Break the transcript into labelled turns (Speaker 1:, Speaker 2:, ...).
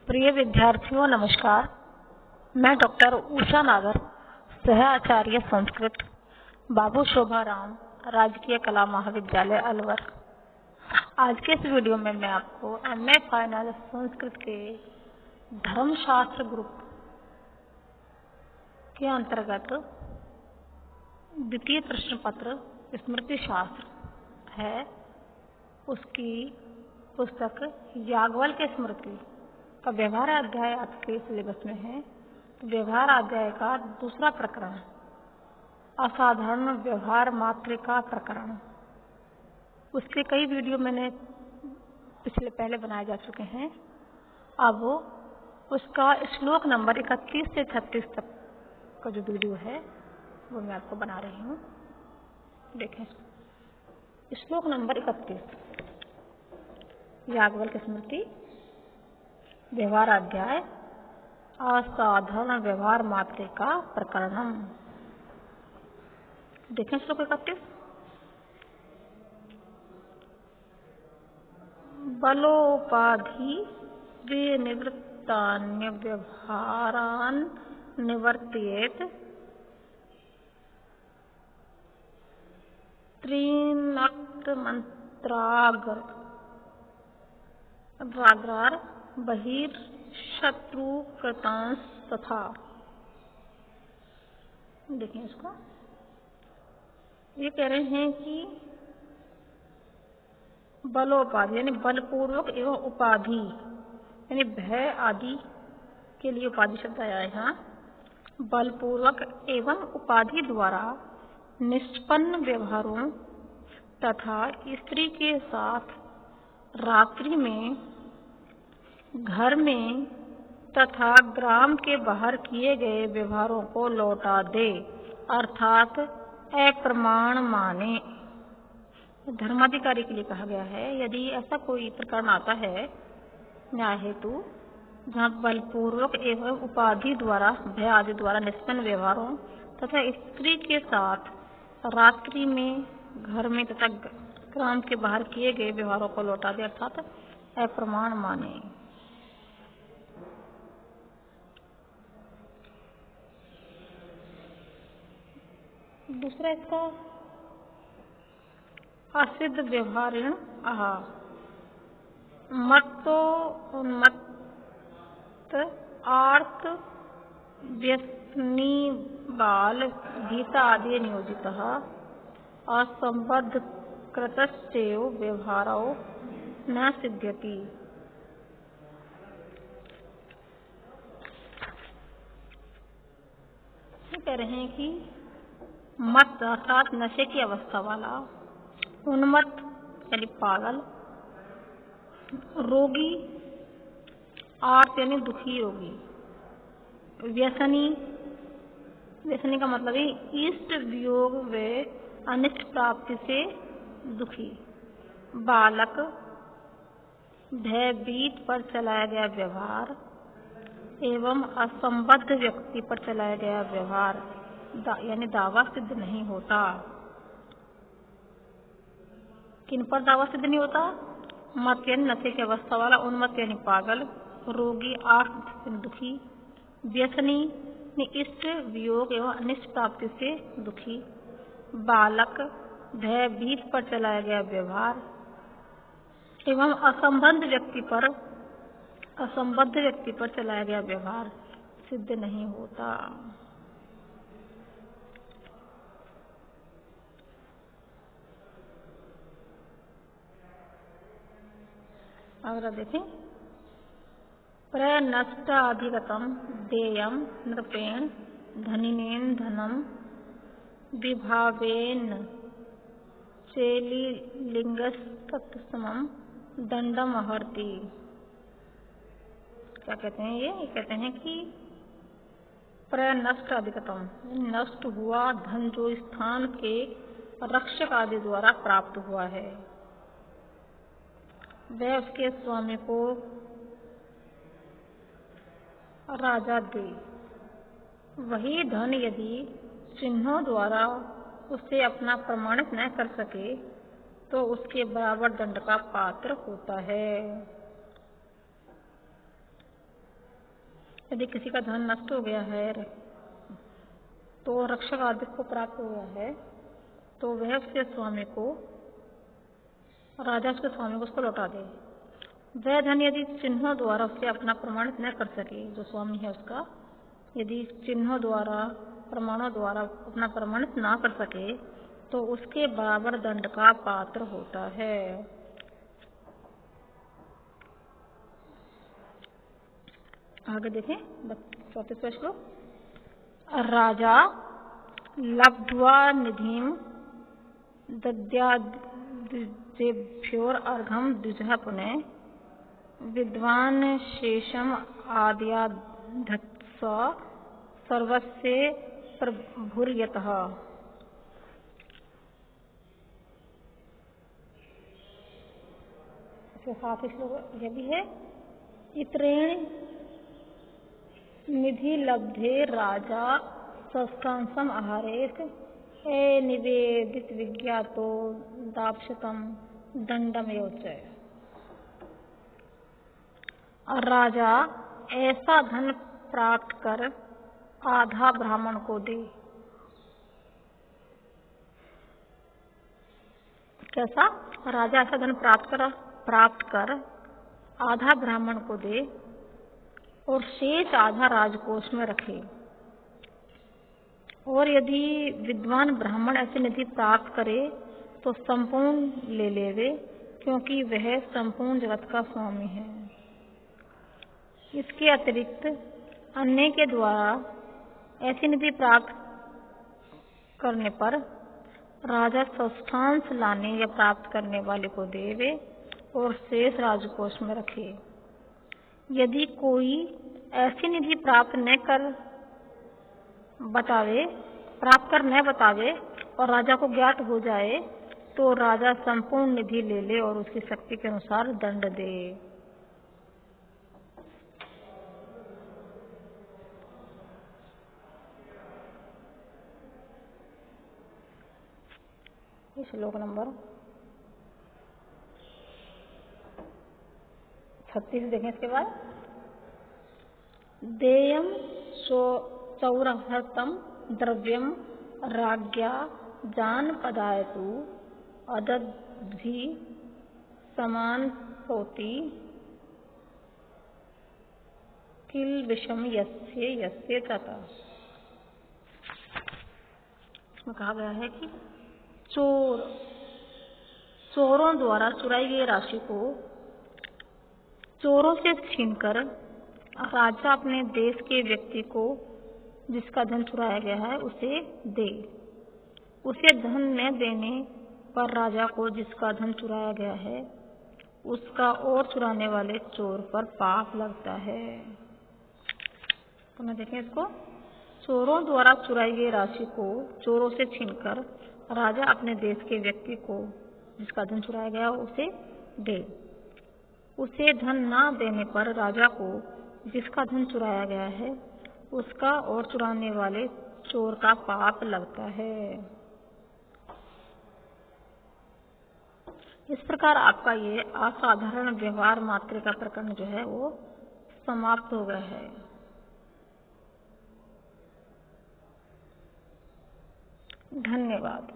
Speaker 1: प्रिय विद्यार्थियों नमस्कार। मैं डॉक्टर उषा नागर, सह आचार्य संस्कृत, बाबू शोभाराम राजकीय कला महाविद्यालय अलवर। आज के इस वीडियो में मैं आपको एमए फाइनल संस्कृत के धर्मशास्त्र ग्रुप के अंतर्गत द्वितीय प्रश्न पत्र स्मृति शास्त्र है, उसकी पुस्तक याज्ञवल्क्य स्मृति का व्यवहार अध्याय आपके सिलेबस में है। तो व्यवहार अध्याय का दूसरा प्रकरण असाधारण व्यवहार मात्रिका प्रकरण, उसके कई वीडियो मैंने पहले बनाए जा चुके हैं। अब उसका श्लोक नंबर 31 से 36 तक का जो वीडियो है वो मैं आपको बना रही हूँ। देखें, श्लोक नंबर 31 याज्ञवल्क्य स्मृति व्यवहार अध्याय असाधारण व्यवहार मात्रिका प्रकरणम। देखें श्लोक 31। बलोपाधि विनिवृत्तान्य व्यवहारान् निवर्तयेत त्रीनक्त मंत्राग्रार बहिर्शत्रुकृतांश तथा। देखिए इसको, ये कह रहे हैं कि बलोपाधि यानी बलपूर्वक एवं उपाधि यानी भय आदि के लिए उपाधि शब्द आया है यहाँ। बलपूर्वक एवं उपाधि द्वारा निष्पन्न व्यवहारों तथा स्त्री के साथ रात्रि में, घर में तथा ग्राम के बाहर किए गए व्यवहारों को लौटा दे, अर्थात अप्रमाण माने। धर्माधिकारी के लिए कहा गया है, यदि ऐसा कोई प्रकरण आता है न्याय हेतु जहाँ बलपूर्वक एवं उपाधि द्वारा भय आदि द्वारा निष्पन्न व्यवहारों तथा स्त्री के साथ रात्रि में, घर में तथा ग्राम के बाहर किए गए व्यवहारों को लौटा दे, अर्थात अप्रमाण माने। दूसरा इसका असिद्ध व्यवहारिण आहा मत्तो उन्मत्त आर्त व्यसनी बाल भीता आदि नियोजित असंबद्ध कृतश्चैव व्यवहारो न सिद्ध्यति। कह रहे हैं कि मत अर्थात नशे की अवस्था वाला, उन्मत्त यानी पागल, रोगी आर्त यानी दुखी रोगी, व्यसनी, व्यसनी का मतलब है इष्ट वियोग व अनिष्ट प्राप्ति से दुखी, बालक भयभीत पर चलाया गया व्यवहार एवं असंबद्ध व्यक्ति पर चलाया गया व्यवहार यानी दावा सिद्ध नहीं होता। किन पर दावा सिद्ध नहीं होता? मत यानी नशे की अवस्था वाला, उन्मत्त यानी पागल, रोगी आर्त दुखी, व्यसनी इष्ट वियोग एवं अनिष्ट प्राप्ति से दुखी, बालक भयभीत पर चलाया गया व्यवहार एवं असंबद्ध व्यक्ति पर चलाया गया व्यवहार सिद्ध नहीं होता। अगला देखें, प्रनष्टाधिगतम देयम नृपेण धनिनेन धनम विभावेन चेलिलिंगस्तत्समं दंडम अहर्ति। क्या कहते हैं ये कहते हैं कि प्रनष्ट अधिगतम नष्ट हुआ धन जो स्थान के रक्षक आदि द्वारा प्राप्त हुआ है, वह उसके स्वामी को राजा दे। वही धन यदि चिन्हों द्वारा उसे अपना प्रमाणित न कर सके तो उसके बराबर दंड का पात्र होता है। यदि किसी का धन नष्ट हो गया है तो रक्षक आदि को प्राप्त हो गया है तो वह उसके स्वामी को, राजा उसके स्वामी को उसको लौटा दे। वह धन यदि चिन्हों द्वारा उससे अपना प्रमाणित न कर सके, जो स्वामी है उसका यदि चिन्हों द्वारा, प्रमाणों द्वारा अपना प्रमाणित ना कर सके तो उसके बराबर दंड का पात्र होता है। आगे देखें 34वां श्लोक। राजा लब्ध्वा निधिं दद्याद्विजेभ्योर्अर्घं द्विजः पुनः विद्वान् शेषम् आद्याद्धत्स सर्वस्य प्रभुर्यतः। साथ श्लोक यह भी है। इत्रेण निधि लब्धे राजा सस्तांसम आहारेत निवेदित विज्ञातो दाक्षतम दंडमेव च। राजा ऐसा धन प्राप्त कर आधा ब्राह्मण को दे। कैसा? राजा ऐसा धन प्राप्त कर आधा ब्राह्मण को दे और शेष आधा राजकोष में रखे। और यदि विद्वान ब्राह्मण ऐसी निधि प्राप्त करे तो संपूर्ण ले लेवे, क्योंकि वह संपूर्ण जगत का स्वामी है। इसके अतिरिक्त अन्य के द्वारा ऐसी निधि प्राप्त करने पर राजा षष्ठांश लाने या प्राप्त करने वाले को देवे और शेष राजकोष में रखे। यदि कोई ऐसी निधि प्राप्त कर न बतावे और राजा को ज्ञात हो जाए तो राजा संपूर्ण निधि ले ले और उसकी शक्ति के अनुसार दंड दे। श्लोक नंबर 36 देखें। इसके बाद देयं चौरहर्तम द्रव्यम राज्ञा जानपदायतु अदद्धि समान होती किल विषम यस्य यस्य तथा। इसमें कहा गया है कि चोरों द्वारा चुराई गई राशि को चोरों से छीनकर राजा अपने देश के व्यक्ति को जिसका धन चुराया गया है उसे दे। उसे धन न देने पर राजा को जिसका धन चुराया गया है उसका और चुराने वाले चोर पर पाप लगता है। पुनः देखें इसको। चोरों द्वारा चुराई गई राशि को चोरों से छीनकर राजा अपने देश के व्यक्ति को जिसका धन चुराया गया उसे दे। उसे धन न देने पर राजा को जिसका धन चुराया गया है उसका और चुराने वाले चोर का पाप लगता है। इस प्रकार आपका ये असाधारण व्यवहार मात्र का प्रकरण जो है वो समाप्त हो गया है। धन्यवाद।